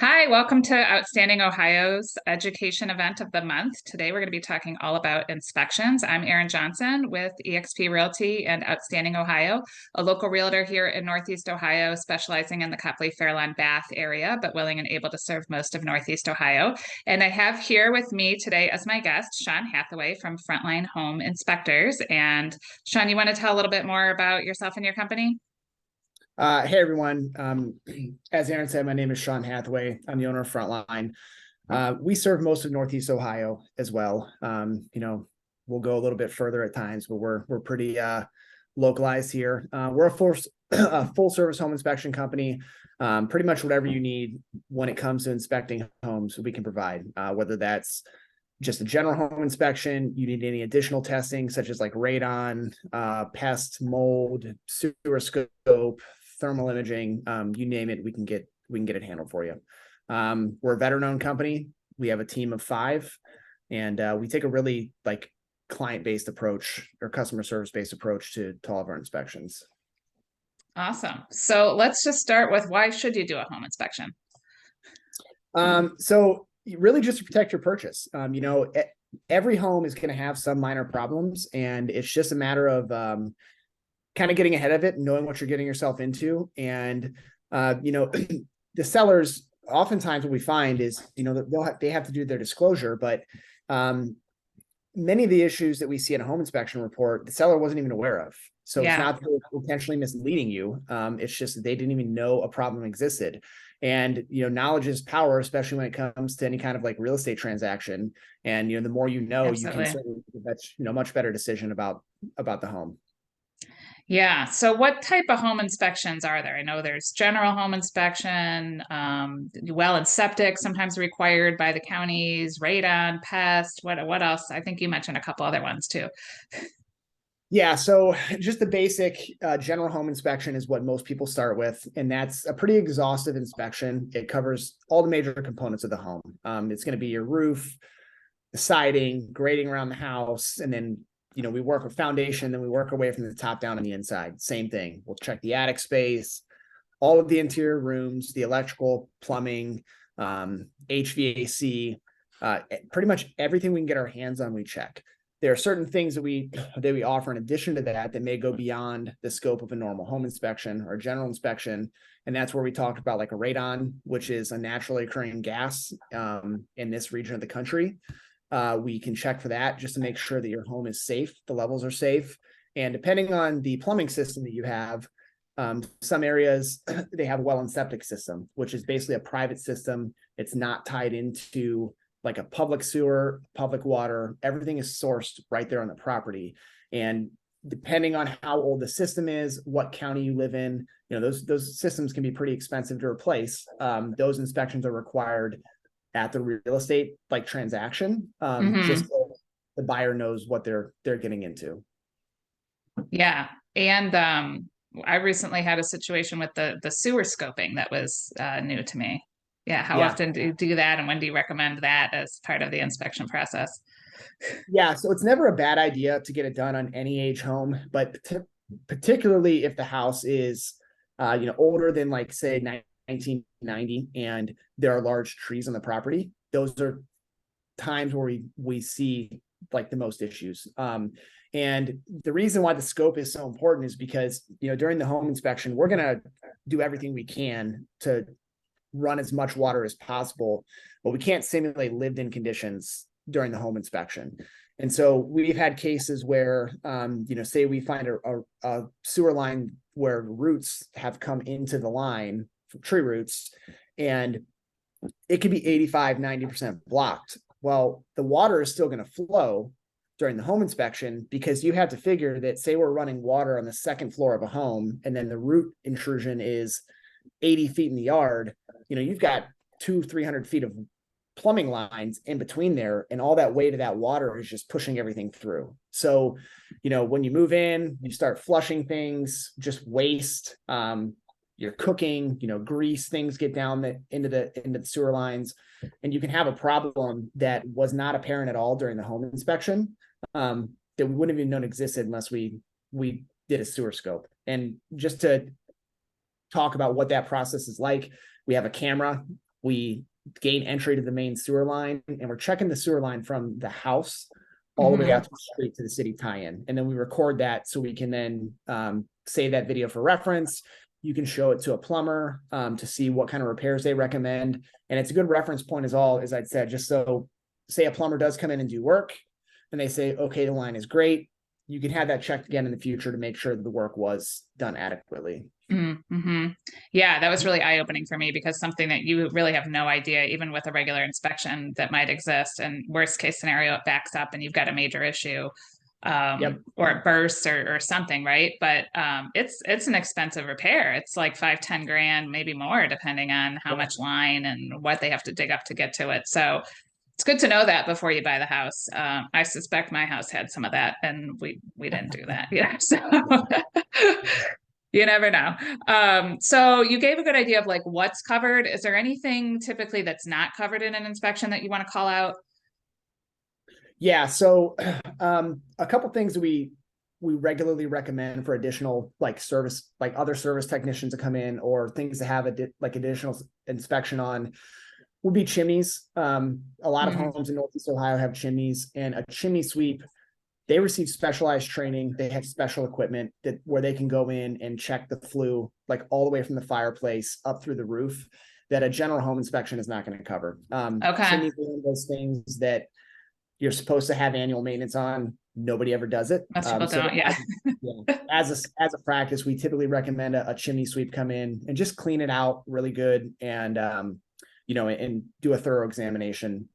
Hi, welcome to Outstanding Ohio's education event of the month. Today, we're going to be talking all about inspections. I'm Erin Johnson with eXp Realty and Outstanding Ohio, a local realtor here in Northeast Ohio, specializing in the Copley, Fairlawn, Bath area, but willing and able to serve most of Northeast Ohio. And I have here with me today as my guest, Sean Hathaway from Frontline Home Inspectors. And Sean, you want to tell a little bit more about yourself and your company? Hey everyone. As Erin said, my name is Sean Hathaway. I'm the owner of Frontline. We serve most of Northeast Ohio as well. We'll go a little bit further at times, but we're pretty localized here. We're a full service home inspection company. Pretty much whatever you need when it comes to inspecting homes, we can provide. Whether that's just a general home inspection, you need any additional testing such as like radon, pest, mold, sewer scope, thermal imaging, you name it, we can get it handled for you. We're a veteran-owned company. We have a team of 5, and we take a really client-based approach or customer service-based approach to all of our inspections. Awesome. So let's just start with why should you do a home inspection? So really just to protect your purchase. Every home is going to have some minor problems, and it's just a matter of kind of getting ahead of it and knowing what you're getting yourself into. And, the sellers, oftentimes what we find is, they have to do their disclosure, but many of the issues that we see in a home inspection report, the seller wasn't even aware of. So It's not that they're intentionally misleading you. It's just that they didn't even know a problem existed. And, knowledge is power, especially when it comes to any kind of real estate transaction. And, the more you know, Absolutely. you can certainly that's, much better decision about the home. Yeah. So what type of home inspections are there? I know there's general home inspection, well and septic, sometimes required by the counties, radon, pest, what else? I think you mentioned a couple other ones too. Yeah, so just the basic general home inspection is what most people start with, and that's a pretty exhaustive inspection. It covers all the major components of the home. It's going to be your roof, the siding, grading around the house, and then we work with foundation, then we work our way from the top down on the inside. Same thing. We'll check the attic space, all of the interior rooms, the electrical, plumbing, HVAC, pretty much everything we can get our hands on, we check. There are certain things that we offer in addition to that may go beyond the scope of a normal home inspection or general inspection. And that's where we talked about like a radon, which is a naturally occurring gas in this region of the country. We can check for that just to make sure that your home is safe, the levels are safe. And depending on the plumbing system that you have, some areas, they have a well and septic system, which is basically a private system. It's not tied into like a public sewer, public water. Everything is sourced right there on the property. And depending on how old the system is, what county you live in, those systems can be pretty expensive to replace. Those inspections are required at the real estate transaction, just so the buyer knows what they're getting into. Yeah. And I recently had a situation with the sewer scoping that was new to me. Yeah. How often do you do that, and when do you recommend that as part of the inspection process? Yeah, so it's never a bad idea to get it done on any age home, but particularly if the house is older than say 1990 and there are large trees on the property. Those are times where we see the most issues. And the reason why the scope is so important is because during the home inspection, we're going to do everything we can to run as much water as possible, but we can't simulate lived-in conditions during the home inspection. And so we've had cases where, say we find a sewer line where roots have come into the line, tree roots, and it could be 85, 90% blocked. Well, the water is still going to flow during the home inspection, because you have to figure that, say we're running water on the second floor of a home and then the root intrusion is 80 feet in the yard, you've got 200-300 feet of plumbing lines in between there, and all that weight of that water is just pushing everything through. So, when you move in, you start flushing things, just waste, you're cooking, grease, things get down into the sewer lines, and you can have a problem that was not apparent at all during the home inspection, that we wouldn't have even known existed unless we did a sewer scope. And just to talk about what that process is like, we have a camera we gain entry to the main sewer line, and we're checking the sewer line from the house all the way Mhm. out to the street to the city tie-in. And then we record that so we can then save that video for reference. You can show it to a plumber to see what kind of repairs they recommend. And it's a good reference point as all, as I'd said, just so say a plumber does come in and do work and they say, okay, the line is great. You can have that checked again in the future to make sure that the work was done adequately. Mm-hmm. Yeah, that was really eye-opening for me because something that you really have no idea, even with a regular inspection, that might exist. And worst case scenario, it backs up and you've got a major issue, Yep. or it bursts or something, right? But it's an expensive repair. It's like 5-10 grand, maybe more, depending on how Yeah. much line and what they have to dig up to get to it. So it's good to know that before you buy the house. I suspect my house had some of that, and we didn't do that. Yeah, so you never know. So you gave a good idea of like what's covered. Is there anything typically that's not covered in an inspection that you want to call out? Yeah. So a couple things we regularly recommend for additional like service, like other service technicians to come in or things to have like additional inspection on would be chimneys. A lot of Mm, homes in Northeast Ohio have chimneys, and a chimney sweep, they receive specialized training. They have special equipment that where they can go in and check the flue, like all the way from the fireplace up through the roof, that a general home inspection is not going to cover. okay. Chimneys are one of those things that you're supposed to have annual maintenance on. Nobody ever does it. Most people So don't. Yeah. as a practice, we typically recommend a chimney sweep come in and just clean it out really good and and do a thorough examination.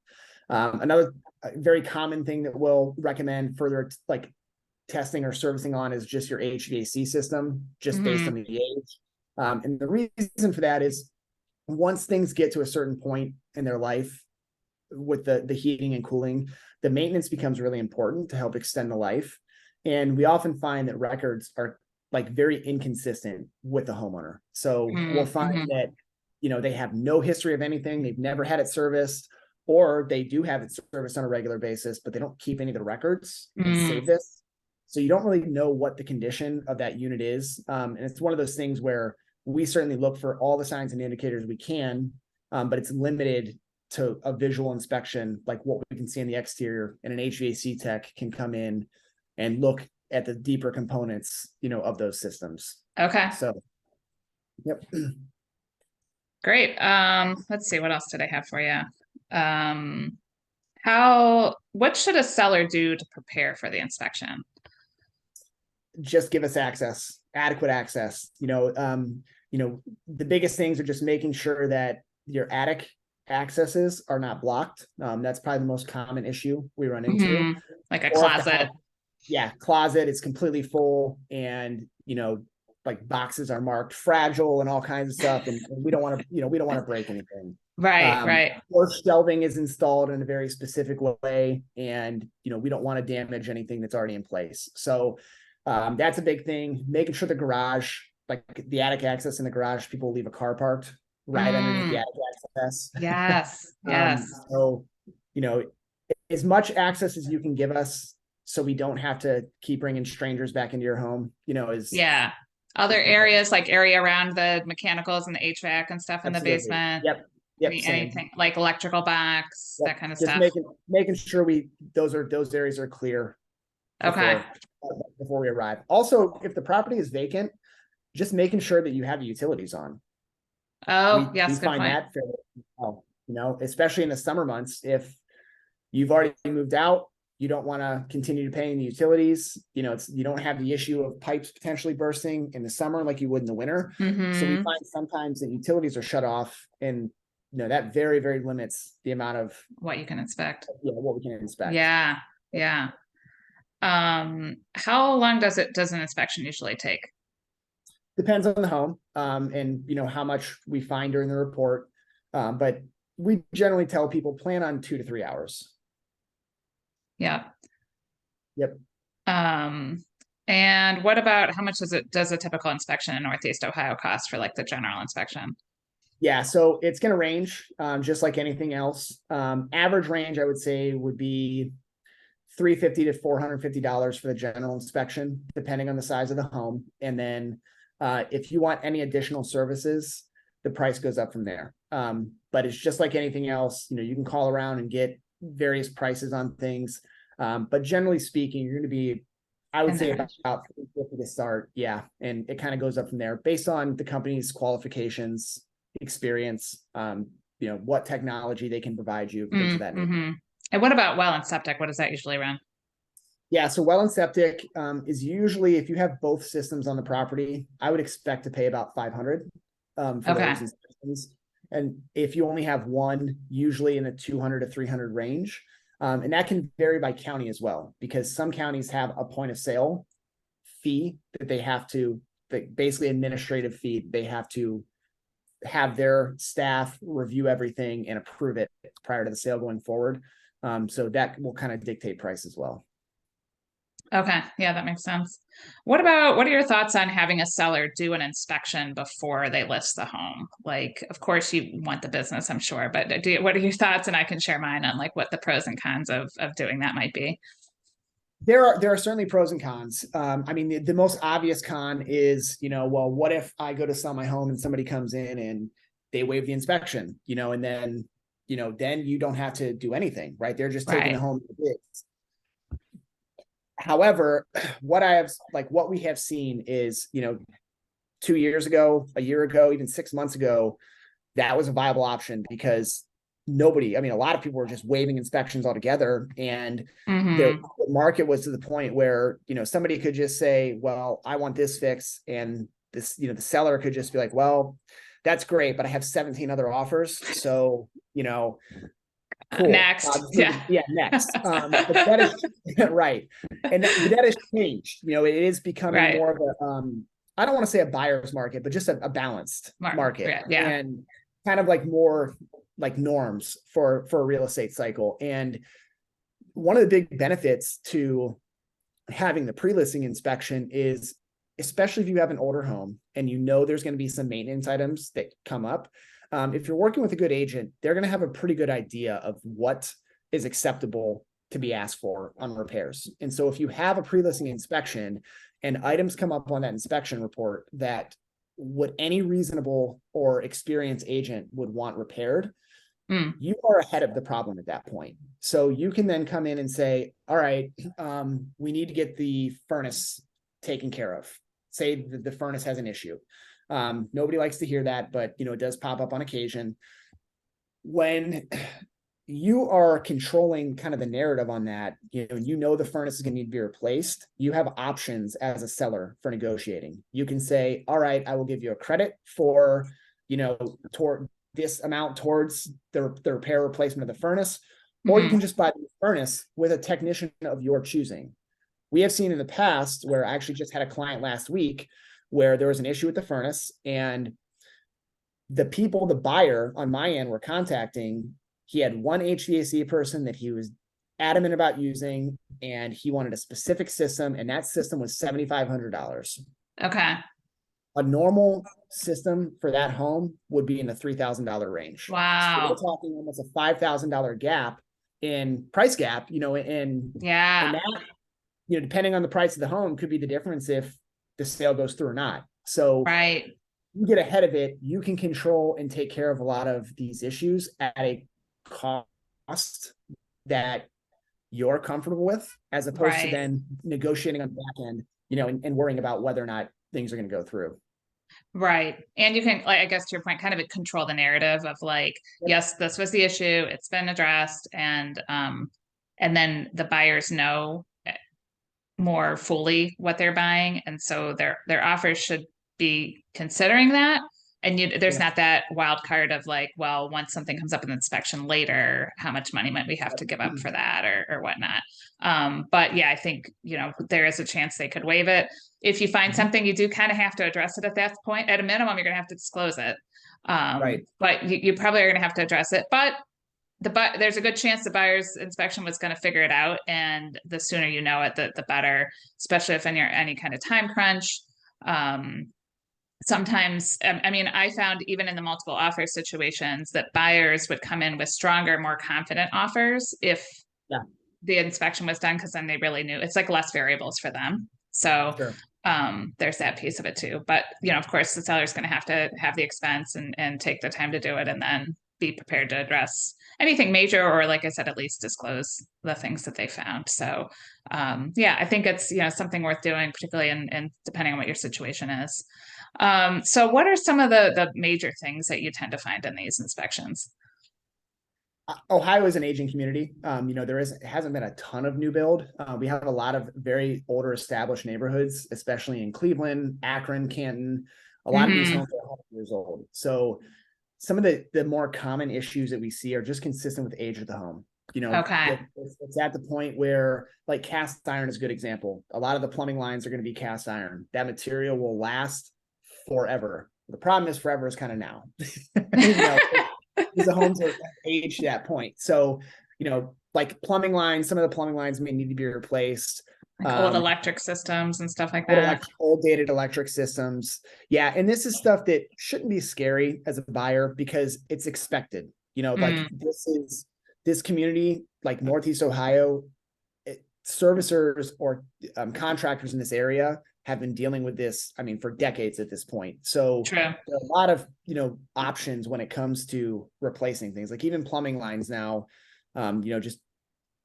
Another very common thing that we'll recommend further like testing or servicing on is just your HVAC system, just based Hmm. on the age. And the reason for that is once things get to a certain point in their life with the heating and cooling, the maintenance becomes really important to help extend the life. And we often find that records are like very inconsistent with the homeowner. So we'll find Mm-hmm. that, they have no history of anything. They've never had it serviced, or they do have it serviced on a regular basis, but they don't keep any of the records and Mm, save this. So you don't really know what the condition of that unit is. And it's one of those things where we certainly look for all the signs and indicators we can, but it's limited to a visual inspection, like what we can see in the exterior, and an HVAC tech can come in and look at the deeper components, of those systems. okay. So, yep. Great. Let's see, what else did I have for you? What should a seller do to prepare for the inspection? Just give us access, adequate access. The biggest things are just making sure that your attic accesses are not blocked. That's probably the most common issue we run into. Mhm. Like a Or if the closet. house, yeah, closet is completely full, and like boxes are marked fragile and all kinds of stuff, and we don't want to break anything. Right, right. Or shelving is installed in a very specific way, and we don't want to damage anything that's already in place. So that's a big thing. Making sure the garage, like the attic access in the garage, people leave a car parked right underneath the Mm, attic access. yes, um, yes. so you know as much access as you can give us, so we don't have to keep bringing strangers back into your home, Yeah. Other is perfect. areas like area around the mechanicals and the HVAC and stuff in the Absolutely. basement. Yep. Same. Anything like electrical box, Yep. that kind of Just stuff. making sure those areas are clear Okay. before we arrive. Also, if the property is vacant, just making sure that you have the utilities on. Oh, We yes, good find point. that fairly well, especially in the summer months. If you've already moved out, you don't want to continue paying the utilities. You don't have the issue of pipes potentially bursting in the summer like you would in the winter. So we Mm-hmm. find sometimes that utilities are shut off, and that very, very limits the amount of What you can expect. what we can inspect. Yeah, yeah. How long does an inspection usually take? Depends on the home, and how much we find during the report. But we generally tell people plan on 2 to 3 hours. Yeah. Yep. Um, and what about how much does a typical inspection in Northeast Ohio cost for like the general inspection? Yeah, so it's going to range, just like anything else. Average range, I would say, would be $350 to $450 for the general inspection, depending on the size of the home. And then if you want any additional services, the price goes up from there. But it's just like anything else, you can call around and get various prices on things. But generally speaking, you're going to be, I would say about 50 to start. Yeah. And it kind of goes up from there based on the company's qualifications, experience, what technology they can provide you, things of that nature. And what about well and septic? What does that usually run? Yeah, so well and septic is usually, if you have both systems on the property, I would expect to pay about 500 for those inspections. And if you only have one, usually in the 200 to 300 range. And that can vary by county as well, because some counties have a point of sale fee that they have to, basically administrative fee, they have to have their staff review everything and approve it prior to the sale going forward. So that will kind of dictate price as well. Okay. Yeah, that makes sense. What are your thoughts on having a seller do an inspection before they list the home? Like, of course you want the business, I'm sure, but what are your thoughts? And I can share mine on like what the pros and cons of doing that might be. There are certainly pros and cons. I mean, the most obvious con is, well, what if I go to sell my home and somebody comes in and they waive the inspection, and then, then you don't have to do anything, right? They're just taking the home. However, what we have seen is, 2 years ago, a year ago, even 6 months ago, that was a viable option because a lot of people were just waiving inspections altogether. And the market was to the point where, somebody could just say, well, I want this fix. And this, the seller could just be like, well, that's great, but I have 17 other offers. So, cool. Next. Next. But that is right. And that has changed. It is becoming more of a, I don't want to say a buyer's market, but just a balanced market. Yeah. And kind of like more like norms for a real estate cycle. And one of the big benefits to having the pre-listing inspection is, especially if you have an older home and there's going to be some maintenance items that come up. If you're working with a good agent, they're going to have a pretty good idea of what is acceptable to be asked for on repairs. And so if you have a pre-listing inspection and items come up on that inspection report that any reasonable or experienced agent would want repaired, you are ahead of the problem at that point. So you can then come in and say, all right, we need to get the furnace taken care of. Say that the furnace has an issue. Nobody likes to hear that, but it does pop up on occasion. When you are controlling kind of the narrative on that, the furnace is going to need to be replaced. You have options as a seller for negotiating. You can say, all right, I will give you a credit for, toward this amount towards the repair replacement of the furnace, or you can just buy the furnace with a technician of your choosing. We have seen in the past where I actually just had a client last week where there was an issue with the furnace, and the buyer on my end were contacting, he had one HVAC person that he was adamant about using, and he wanted a specific system, and that system was $7,500. Okay. A normal system for that home would be in the $3,000 range. Wow. So we're talking almost a $5,000 gap in price gap, and that, depending on the price of the home, could be the difference if the sale goes through or not. So you get ahead of it, you can control and take care of a lot of these issues at a cost that you're comfortable with, as opposed to then negotiating on the back end, and worrying about whether or not things are going to go through. Right. And you can, like, I guess to your point, kind of control the narrative of like, yes, this was the issue, it's been addressed, and then the buyers know more fully what they're buying, and so their offers should be considering that. And there's not that wild card of like, well, once something comes up in inspection later, how much money might we have to give up for that or whatnot. But yeah, I think, there is a chance they could waive it. If you find something, you do kind of have to address it at that point. At a minimum, you're going to have to disclose it. But you probably are going to have to address it. But there's a good chance the buyer's inspection was going to figure it out. And the sooner you know it, the better, especially if you're any kind of time crunch. Sometimes, I found even in the multiple offer situations that buyers would come in with stronger, more confident offers if the inspection was done, because then they really knew it's like less variables for them. So there's that piece of it too. But, of course, the seller's going to have the expense and take the time to do it and then be prepared to address anything major, or like I said, at least disclose the things that they found. So, yeah, I think it's, something worth doing, particularly in depending on what your situation is. So what are some of the major things that you tend to find in these inspections? Ohio is an aging community. Hasn't been a ton of new build. We have a lot of very older established neighborhoods, especially in Cleveland, Akron, Canton. A lot of these Mm-hmm. homes are 100 years old. So some of the more common issues that we see are just consistent with age of the home. Okay. It's at the point where, like, cast iron is a good example. A lot of the plumbing lines are going to be cast iron. That material will last forever. The problem is forever is kind of now. The homes are aged to that point. So, like plumbing lines, some of the plumbing lines may need to be replaced. Like old electric systems and stuff like Old, that. old dated electric systems. Yeah. And this is stuff that shouldn't be scary as a buyer because it's expected. Like this community, like Northeast Ohio, servicers or contractors in this area have been dealing with this, for decades at this point. So True. there are a lot of, options when it comes to replacing things, like even plumbing lines now, just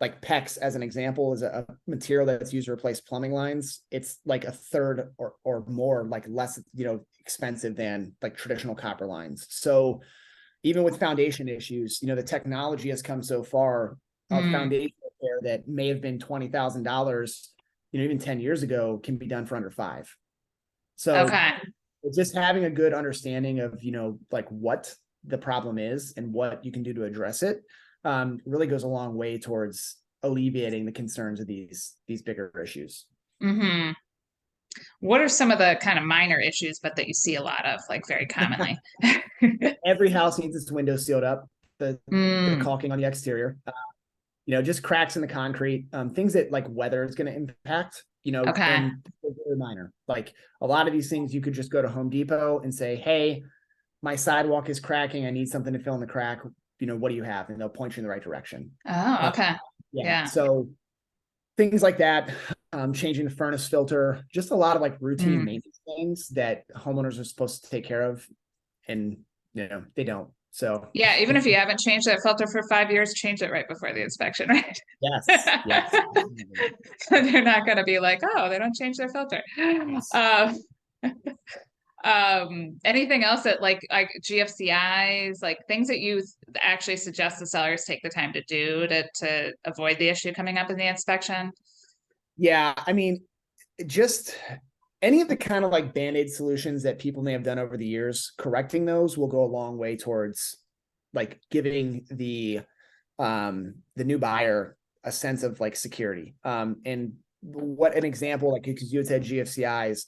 like PEX as an example is a material that's used to replace plumbing lines. It's like a third or more, like less, expensive than like traditional copper lines. So even with foundation issues, the technology has come so far of foundation repair that may have been $20,000, even 10 years ago can be done for under $5,000. So Okay. just having a good understanding of, like what the problem is and what you can do to address it, really goes a long way towards alleviating the concerns of these bigger issues. Mm-hmm. What are some of the kind of minor issues, but that you see a lot of, like very commonly? Every house needs its windows sealed up, the Mm, caulking on the exterior, just cracks in the concrete, things that like weather is going to impact, okay. and they're very minor. Like a lot of these things, you could just go to Home Depot and say, hey, my sidewalk is cracking. I need something to fill in the crack. What do you have? And they'll point you in the right direction. Oh, okay. Yeah. Yeah. So things like that, changing the furnace filter, just a lot of like routine Mm. maintenance things that homeowners are supposed to take care of. And, they don't. So Yeah, even if you haven't changed that filter for 5 years, change it right before the inspection, right? yes, yes. They're not going to be like, oh, they don't change their filter. Yes. Um, anything else that like GFCIs, like things that you actually suggest the sellers take the time to do to avoid the issue coming up in the inspection? Yeah. Just any of the kind of like band-aid solutions that people may have done over the years, correcting those will go a long way towards like giving the new buyer a sense of like security. And what an example, like, because you had said GFCIs,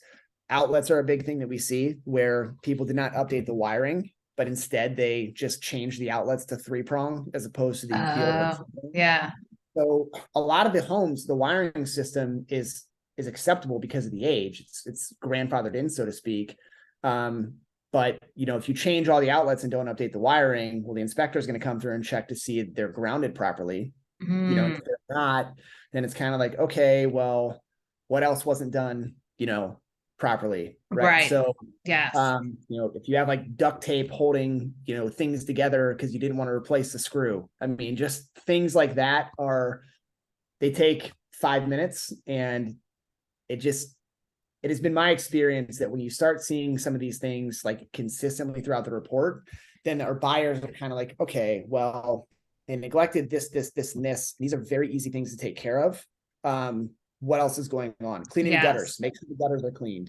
outlets are a big thing that we see where people did not update the wiring, but instead they just changed the outlets to 3-prong as opposed to the old one. Yeah. So a lot of the homes, the wiring system is acceptable because of the age. It's grandfathered in, so to speak. But if you change all the outlets and don't update the wiring, well, the inspector is going to come through and check to see if they're grounded properly. Mm. If they're not, then it's kind of like, okay, well, what else wasn't done, properly, right? Right. So, Yes. if you have like duct tape holding, things together because you didn't want to replace the screw, just things like that they take 5 minutes, and it has been my experience that when you start seeing some of these things like consistently throughout the report, then our buyers are kind of like, okay, well, they neglected this, and this. These are very easy things to take care of. What else is going on? Cleaning the Yes. gutters, make sure the gutters are cleaned.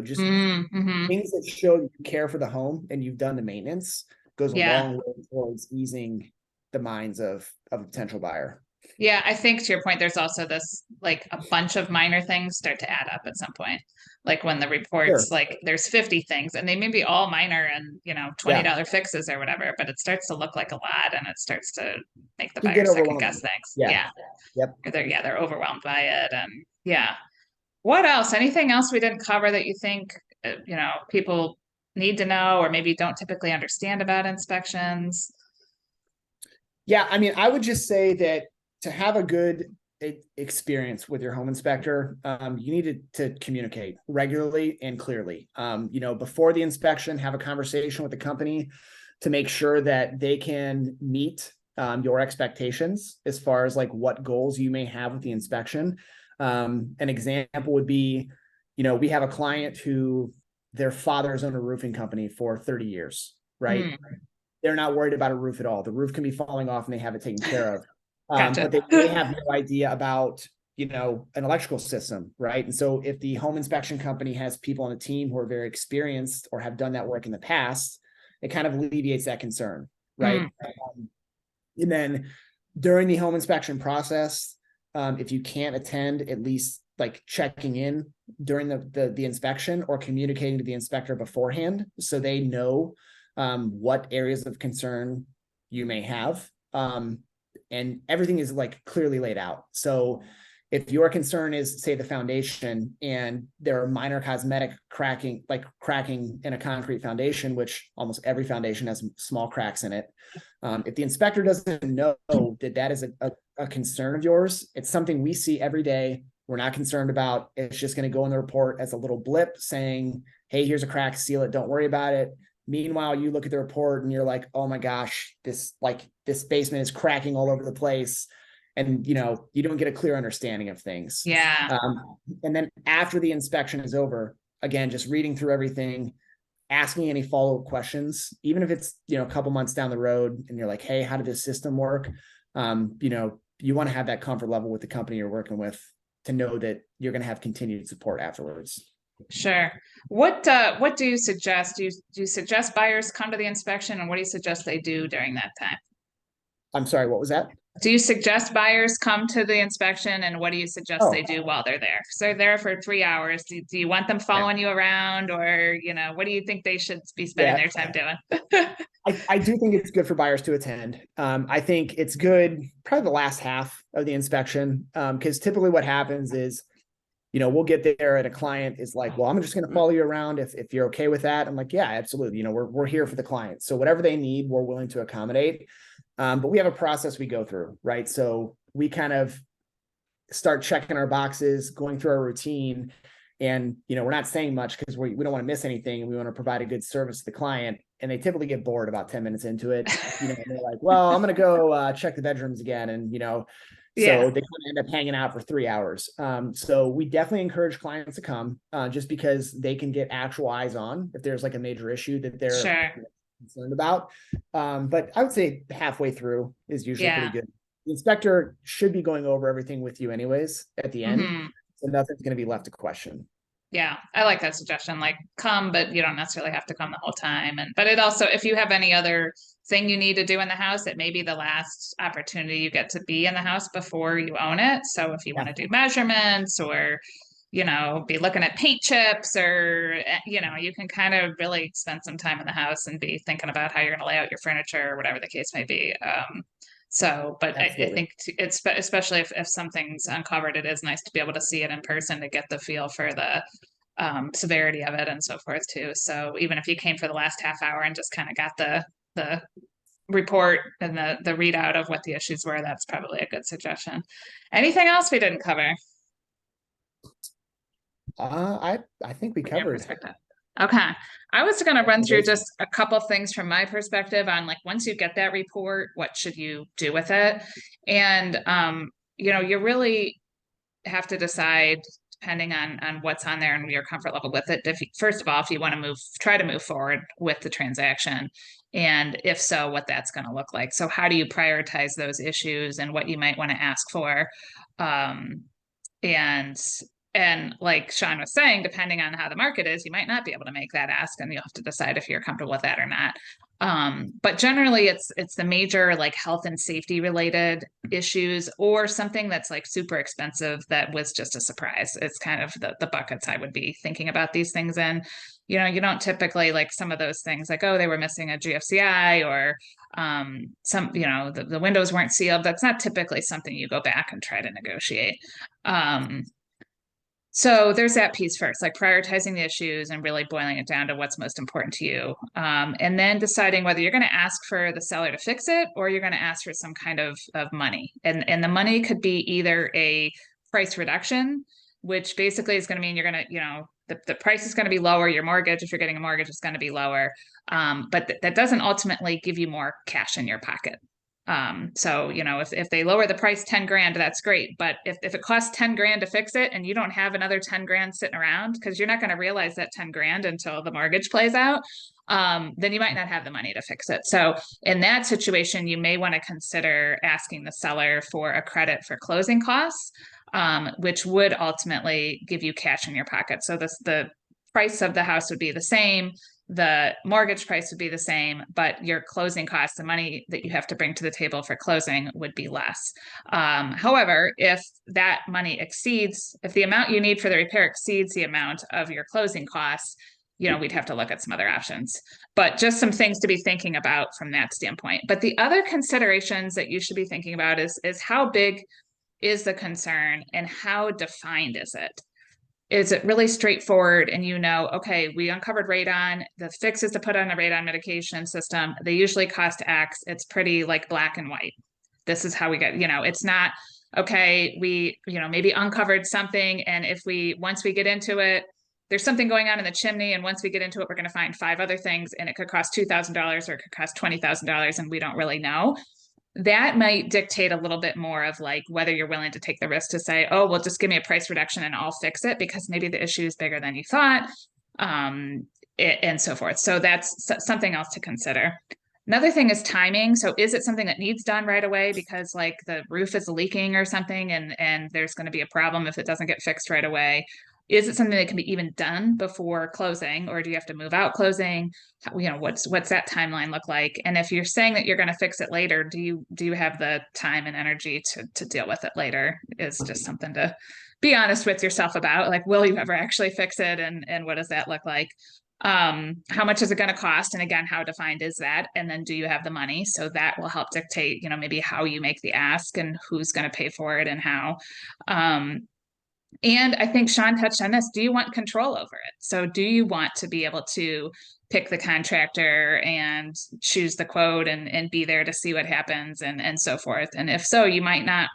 Just Mm-hmm. things that show that you care for the home and you've done the maintenance goes a Yeah. long way towards easing the minds of a potential buyer. Yeah, I think to your point, there's also this like a bunch of minor things start to add up at some point. Like when the reports, Sure. like there's 50 things and they may be all minor and, Yeah. $20 fixes or whatever, but it starts to look like a lot and it starts to make the Can buyer get second guess overwhelming. things. Yeah. Yeah. Yep. They're overwhelmed by it. And yeah. What else? Anything else we didn't cover that you think, people need to know or maybe don't typically understand about inspections? Yeah. I would just say that to have a good experience with your home inspector, you need to communicate regularly and clearly. Before the inspection, have a conversation with the company to make sure that they can meet your expectations as far as like what goals you may have with the inspection. An example would be, we have a client who their father's owned a roofing company for 30 years, right? Mm, They're not worried about a roof at all. The roof can be falling off and they have it taken care of. gotcha. But they have no idea about, an electrical system, right? And so if the home inspection company has people on the team who are very experienced or have done that work in the past, it kind of alleviates that concern, right? Mm, And then during the home inspection process, if you can't attend, at least like checking in during the inspection or communicating to the inspector beforehand so they know what areas of concern you may have. And everything is like clearly laid out. So if your concern is, say, the foundation and there are minor cosmetic cracking, like cracking in a concrete foundation, which almost every foundation has small cracks in it. If the inspector doesn't know that is a concern of yours, it's something we see every day. We're not concerned about. It's just going to go in the report as a little blip saying, hey, here's a crack, seal it, don't worry about it. Meanwhile, you look at the report and you're like, oh my gosh, this basement is cracking all over the place. And, you don't get a clear understanding of things. yeah. And then after the inspection is over, again, just reading through everything, asking any follow-up questions, even if it's, a couple months down the road and you're like, hey, how did this system work? You want to have that comfort level with the company you're working with to know that you're going to have continued support afterwards. Sure. What do you suggest? Do you suggest buyers come to the inspection, and what do you suggest they do during that time? I'm sorry, what was that? Do you suggest buyers come to the inspection, and what do you suggest they do while they're there? So they're there for 3 hours. Do you want them following you around, or what do you think they should be spending their time doing? I do think it's good for buyers to attend. I think it's good probably the last half of the inspection, because typically what happens is, we'll get there and a client is like, well, I'm just going to follow you around if you're okay with that. I'm like, yeah, absolutely. We're here for the client. So whatever they need, we're willing to accommodate. But we have a process we go through, right? So we kind of start checking our boxes, going through our routine, and we're not saying much because we don't want to miss anything and we want to provide a good service to the client. And they typically get bored about 10 minutes into it. And they're like, well, I'm going to go check the bedrooms again. And, so they kind of end up hanging out for 3 hours. So we definitely encourage clients to come just because they can get actual eyes on if there's like a major issue that they're concerned about. But I would say halfway through is usually pretty good. The inspector should be going over everything with you anyways at the end. Mm-hmm. So nothing's going to be left to question. Yeah, I like that suggestion. Like, come, but you don't necessarily have to come the whole time. But it also, if you have any other thing you need to do in the house, it may be the last opportunity you get to be in the house before you own it. So if you want to do measurements or, be looking at paint chips or, you can kind of really spend some time in the house and be thinking about how you're going to lay out your furniture or whatever the case may be. But I think it's especially if something's uncovered, it is nice to be able to see it in person to get the feel for the severity of it and so forth too. So even if you came for the last half hour and just kind of got the report and the readout of what the issues were, that's probably a good suggestion. Anything else we didn't cover? I think we covered. Okay. I was going to run through just a couple things from my perspective on like, once you get that report, what should you do with it? And, you really have to decide depending on what's on there and your comfort level with it. First of all, if you want to try to move forward with the transaction, and if so, what that's going to look like. So how do you prioritize those issues and what you might want to ask for? And like Sean was saying, depending on how the market is, you might not be able to make that ask, and you'll have to decide if you're comfortable with that or not. But generally it's the major like health and safety related issues or something that's like super expensive that was just a surprise. It's kind of the buckets I would be thinking about these things in. You don't typically like some of those things like, oh, they were missing a GFCI or the windows weren't sealed. That's not typically something you go back and try to negotiate. So there's that piece first, like prioritizing the issues and really boiling it down to what's most important to you. And then deciding whether you're going to ask for the seller to fix it or you're going to ask for some kind of money. And the money could be either a price reduction, which basically is going to mean you're going to, the price is going to be lower. Your mortgage, if you're getting a mortgage, is going to be lower. But that doesn't ultimately give you more cash in your pocket. So, if they lower the price 10 grand, that's great. But if it costs 10 grand to fix it and you don't have another 10 grand sitting around, because you're not going to realize that 10 grand until the mortgage plays out, then you might not have the money to fix it. So in that situation, you may want to consider asking the seller for a credit for closing costs, which would ultimately give you cash in your pocket. So the price of the house would be the same, the mortgage price would be the same, but your closing costs, the money that you have to bring to the table for closing, would be less. However, if that money exceeds, if the amount you need for the repair exceeds the amount of your closing costs, we'd have to look at some other options. But just some things to be thinking about from that standpoint. But the other considerations that you should be thinking about is how big is the concern and how defined is it? Is it really straightforward and okay, we uncovered radon, the fix is to put on a radon mitigation system, they usually cost X, it's pretty like black and white, this is how we get, it's not, okay, we maybe uncovered something, and once we get into it, there's something going on in the chimney, and once we get into it, we're going to find 5 other things, and it could cost $2,000 or it could cost $20,000, and we don't really know. That might dictate a little bit more of like whether you're willing to take the risk to say, oh, well, just give me a price reduction and I'll fix it, because maybe the issue is bigger than you thought, and so forth. So that's something else to consider. Another thing is timing. So is it something that needs done right away because like the roof is leaking or something, and there's going to be a problem if it doesn't get fixed right away? Is it something that can be even done before closing, or do you have to move out closing? What's that timeline look like? And if you're saying that you're going to fix it later, do you have the time and energy to deal with it later? Is just something to be honest with yourself about. Like, will you ever actually fix it, and what does that look like? How much is it going to cost? And again, how defined is that? And then do you have the money? So that will help dictate, maybe how you make the ask and who's going to pay for it and how. And I think Sean touched on this. Do you want control over it? So do you want to be able to pick the contractor and choose the quote and be there to see what happens and so forth? And if so, you might not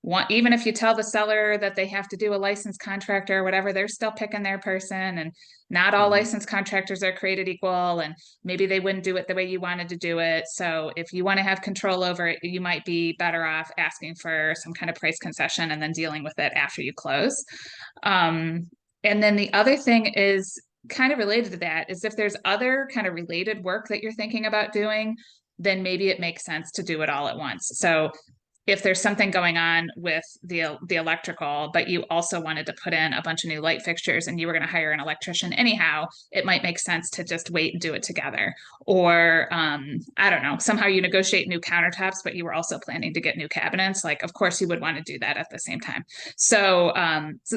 want, even if you tell the seller that they have to do a licensed contractor or whatever, they're still picking their person, and not all licensed contractors are created equal, and maybe they wouldn't do it the way you wanted to do it. So if you want to have control over it, you might be better off asking for some kind of price concession and then dealing with it after you close. And then the other thing is kind of related to that is if there's other kind of related work that you're thinking about doing, then maybe it makes sense to do it all at once. So if there's something going on with the electrical, but you also wanted to put in a bunch of new light fixtures and you were going to hire an electrician anyhow, it might make sense to just wait and do it together. Or I don't know, somehow you negotiate new countertops, but you were also planning to get new cabinets. Like, of course, you would want to do that at the same time. So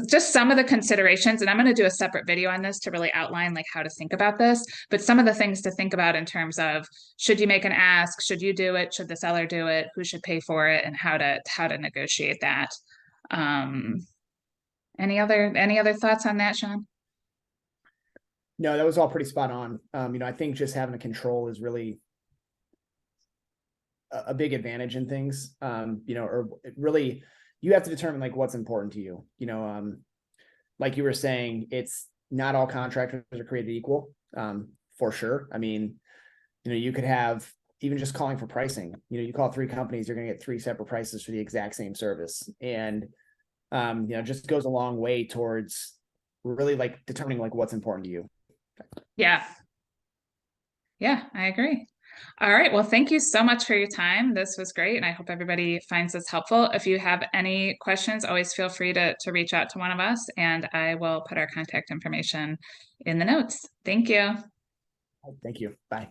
just some of the considerations, and I'm going to do a separate video on this to really outline like how to think about this, but some of the things to think about in terms of, should you make an ask? Should you do it? Should the seller do it? Who should pay for it? And how to negotiate that. Any other thoughts on that, Sean? No, that was all pretty spot on. I think just having a control is really a big advantage in things. Or really, you have to determine like what's important to you. Like you were saying, it's not all contractors are created equal, for sure. I mean, you could have, even just calling for pricing, you call 3 companies, you're going to get 3 separate prices for the exact same service. And, just goes a long way towards really like determining like what's important to you. Yeah. Yeah, I agree. All right. Well, thank you so much for your time. This was great. And I hope everybody finds this helpful. If you have any questions, always feel free to reach out to one of us, and I will put our contact information in the notes. Thank you. Thank you. Bye.